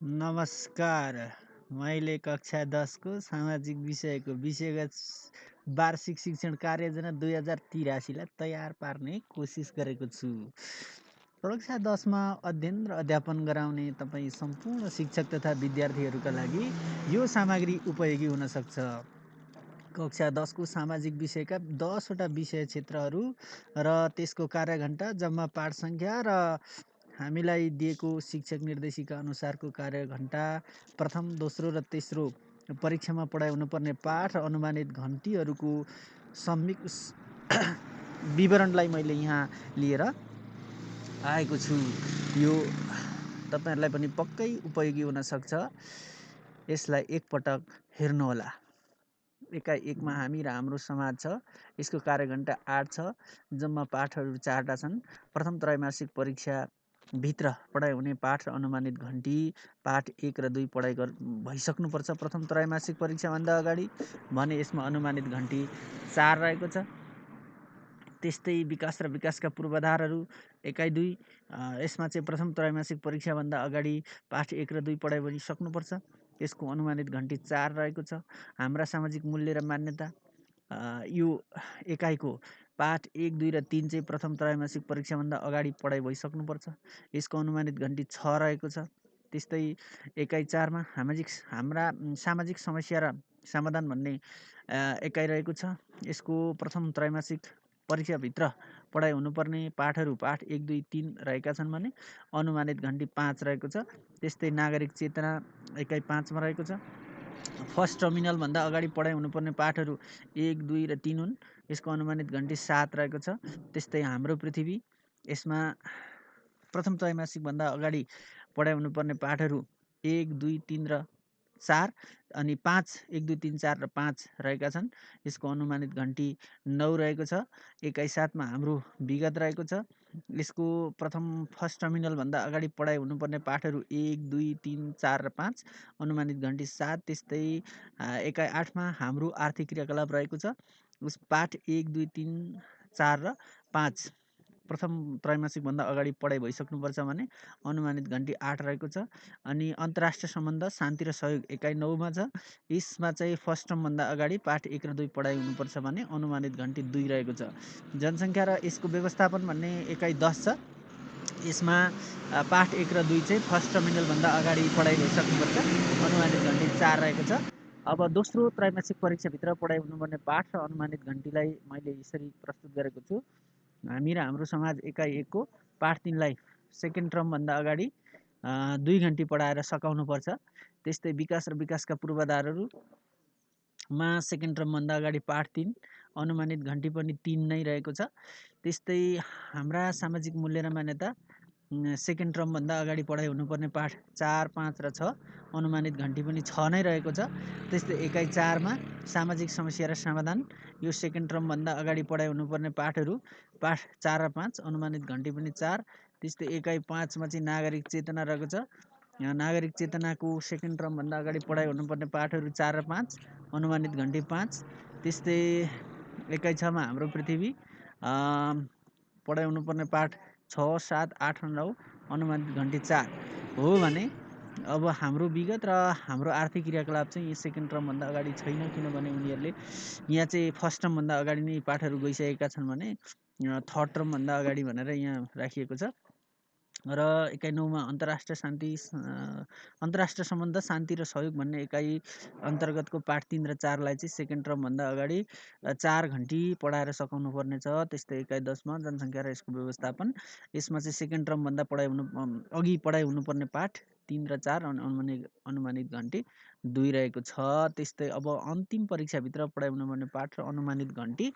नमस्कार। मैले कक्षा 10 को सामाजिक विषयको विषयगत वार्षिक शिक्षण कार्ययोजना 2083 लाई तयार पार्ने कोसिस गरेको छु। कक्षा 10 मा अध्ययन र अध्यापन गराउने तपाईँ सम्पूर्ण शिक्षक तथा विद्यार्थीहरूका लागि यो सामग्री उपयोगी हुन सक्छ। कक्षा 10 को सामाजिक विषयका 10 वटा विषय क्षेत्रहरू र त्यसको कार्यघण्टा, जम्मा पाठ सङ्ख्या र हामीलाई दिएको शिक्षक निर्देशिका अनुसारको कार्यघण्टा, प्रथम, दोस्रो र तेस्रो परीक्षामा पढाइ हुनुपर्ने पाठ र अनुमानित घन्टीहरूको विवरणलाई मैले यहाँ लिएर आएको छु। यो तपाईँहरूलाई पनि पक्कै उपयोगी हुन सक्छ। यसलाई एकपटक हेर्नुहोला। एकाइ एकमा हामी र हाम्रो समाज छ। यसको कार्यघण्टा 8 छ। जम्मा पाठहरू 4 टा छन्। प्रथम त्रैमासिक परीक्षा भित्र पढाइ हुने पाठ र अनुमानित घन्टी, पाठ 1 र 2 पढाइ भइसक्नुपर्छ प्रथम त्रैमासिक परीक्षाभन्दा अगाडि भने यसमा अनुमानित घन्टी 4 रहेको छ। त्यस्तै विकास र विकासका पूर्वाधारहरू एकाइ 2 यसमा चाहिँ प्रथम त्रैमासिक परीक्षाभन्दा अगाडि पाठ 1 र 2 पढाइ भइसक्नुपर्छ। यसको अनुमानित घन्टी 4 रहेको छ। हाम्रा सामाजिक मूल्य र मान्यता, यो एकाइको पाठ 1, 2 र 3 चाहिँ प्रथम त्रैमासिक परीक्षाभन्दा अगाडि पढाइ भइसक्नुपर्छ। यसको अनुमानित घन्टी 6 रहेको छ। त्यस्तै एकाइ 4 मा हाम्रा सामाजिक समस्या र समाधान भन्ने एकाइ रहेको छ। यसको प्रथम त्रैमासिक परीक्षाभित्र पढाइ हुनुपर्ने पाठहरू पाठ 1, 2, 3 रहेका छन् भने अनुमानित घन्टी 5 रहेको छ। त्यस्तै नागरिक चेतना एकाइ 5 मा रहेको छ। फर्स्ट टर्मिनलभन्दा अगाडि पढाइ हुनुपर्ने पाठहरू 1, 2 र 3 हुन्। यसको अनुमानित घन्टी 7 रहेको छ। त्यस्तै हाम्रो पृथ्वी, यसमा प्रथम त्रैमासिकभन्दा अगाडि पढाइ हुनुपर्ने पाठहरू 1, 2, 3 र 4 अनि 5, 1, 2, 3, 4 र 5 रहेका छन्। यसको अनुमानित घन्टी 9 रहेको छ। एकाइ 7 मा हाम्रो विगत रहेको छ। यसको फर्स्ट टर्मिनलभन्दा अगाडि पढाइ हुनुपर्ने पाठहरू 1, 2, 3, 4 र 5, अनुमानित घन्टी 7। त्यस्तै एकाइ 8 मा हाम्रो आर्थिक क्रियाकलाप रहेको छ। पाठ 1, 2, 3, 4 र 5 प्रथम त्रैमासिकभन्दा अगाडि पढाइ भइसक्नुपर्छ भने अनुमानित घन्टी 8 रहेको छ। अनि अन्तर्राष्ट्रिय सम्बन्ध, शान्ति र सहयोग एकाइ 9 मा छ। यसमा चाहिँ फर्स्ट टर्मभन्दा अगाडि पाठ 1 र 2 पढाइ हुनुपर्छ भने अनुमानित घन्टी 2 रहेको छ। जनसङ्ख्या र यसको व्यवस्थापन भन्ने एकाइ 10 छ। यसमा पाठ 1 र 2 चाहिँ फर्स्ट टर्मिनलभन्दा अगाडि पढाइ भइसक्नुपर्छ। अनुमानित घन्टी 4 रहेको छ। अब दोस्रो त्रैमासिक परीक्षाभित्र पढाइ हुनुपर्ने पाठ र अनुमानित घन्टीलाई मैले यसरी प्रस्तुत गरेको छु। हामी र हाम्रो समाज एकाइ 1 को पाठ 3 लाई सेकेन्ड टर्मभन्दा अगाडि 2 घन्टी पढाएर सकाउनुपर्छ। त्यस्तै विकास र विकासका पूर्वाधारहरूमा सेकेन्ड टर्मभन्दा अगाडि पाठ 3, अनुमानित घन्टी पनि 3 नै रहेको छ। त्यस्तै हाम्रा सामाजिक मूल्य र मान्यता, सेकेन्ड टर्मभन्दा अगाडि पढाइ हुनुपर्ने पाठ 4, 5 र 6, अनुमानित घन्टी पनि 6 नै रहेको छ। त्यस्तै एकाइ 4 मा सामाजिक समस्या र समाधान, यो सेकेन्ड टर्मभन्दा अगाडि पढाइ हुनुपर्ने पाठहरू पाठ 4 र 5, अनुमानित घन्टी पनि 4। त्यस्तै एकाइ 5 मा चाहिँ नागरिक चेतना रहेको छ। नागरिक चेतनाको सेकेन्ड टर्मभन्दा अगाडि पढाइ हुनुपर्ने पाठहरू 4 र 5, अनुमानित घन्टी 5। त्यस्तै एकाइ 6 मा हाम्रो पृथ्वी, पढाइ हुनुपर्ने पाठ 6, 7, 8 र 9, अनुमानित घन्टी 4 हो भने अब हाम्रो विगत र हाम्रो आर्थिक क्रियाकलाप चाहिँ यो सेकेन्ड टर्मभन्दा अगाडि छैन, किनभने उनीहरूले यहाँ चाहिँ फर्स्ट टर्मभन्दा अगाडि नै पाठहरू गइसकेका छन् भने थर्ड टर्मभन्दा अगाडि भनेर यहाँ राखिएको छ। र एकाइ 9 मा अन्तर्राष्ट्रिय सम्बन्ध, शान्ति र सहयोग भन्ने एकाइ अन्तर्गतको पाठ 3 र 4 लाई चाहिँ सेकेन्ड टर्मभन्दा अगाडि 4 घन्टी पढाएर सकाउनु पर्ने छ। त्यस्तै एकाइ 10 मा जनसङ्ख्या र यसको व्यवस्थापन, यसमा चाहिँ सेकेन्ड टर्मभन्दा अघि पढाइ हुनुपर्ने पाठ 3 र 4, अनुमानित घन्टी 2 रहेको छ। त्यस्तै अब अन्तिम परीक्षाभित्र पढाइ हुनुपर्ने पाठ र अनुमानित घन्टी,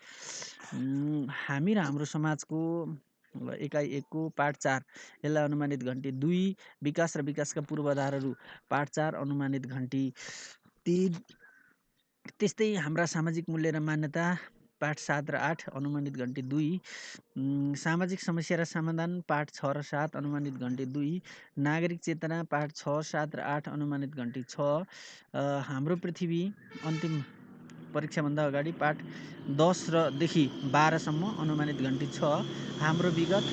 हामी र हाम्रो समाजको एकाइ 1 को पाठ 4, यसलाई अनुमानित घन्टी 2, विकास र विकासका पूर्वाधारहरू पाठ 4, अनुमानित घन्टी 3। त्यस्तै हाम्रा सामाजिक मूल्य र मान्यता पाठ 7 र 8, अनुमानित घन्टी 2। सामाजिक समस्या र समाधान पाठ 6 र 7, अनुमानित घन्टी 2। नागरिक चेतना पाठ 6, 7 र 8, अनुमानित घन्टी 6। हाम्रो पृथ्वी अन्तिम परीक्षाभन्दा अगाडि पाठ 10 र देखि 12 सम्म अनुमानित घन्टी छ। हाम्रो विगत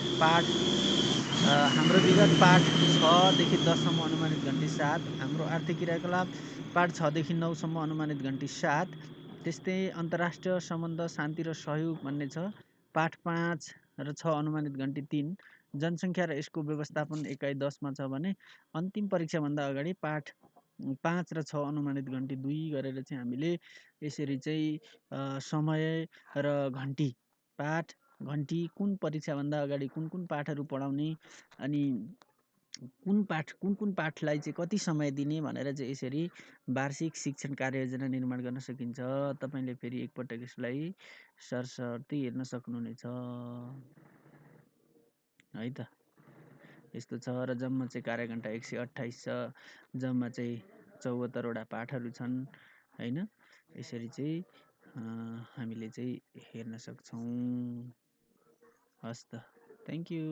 पाठ 6 देखि 10 सम्म अनुमानित घन्टी 7। हाम्रो आर्थिक क्रियाकलाप पाठ 6 देखि 9 सम्म अनुमानित घन्टी 7। त्यस्तै अन्तर्राष्ट्रिय सम्बन्ध शान्ति र सहयोग भन्ने छ, पाठ 5 र 6 अनुमानित घन्टी 3। जनसङ्ख्या र यसको व्यवस्थापन एकाइ 10 मा छ भने अन्तिम परीक्षाभन्दा अगाडि पाठ 5 र 6 अनुमानित घन्टी 2 गरेर चाहिँ हामीले यसरी चाहिँ समय र घन्टी पाठ घन्टी कुन परीक्षाभन्दा अगाडि कुन कुन पाठहरू पढाउने अनि कुन पाठलाई चाहिँ कति समय दिने भनेर चाहिँ यसरी वार्षिक शिक्षण कार्ययोजना निर्माण गर्न सकिन्छ। तपाईँले फेरि एकपटक यसलाई सरसर्ती हेर्न सक्नुहुनेछ है त। यस्तो छ र जम्मा चाहिँ कार्यघण्टा 128 छ। जम्मा चाहिँ 74वटा पाठहरू छन् होइन। यसरी चाहिँ हामीले चाहिँ हेर्न सक्छौँ। हस् त, थ्याङ्क यू।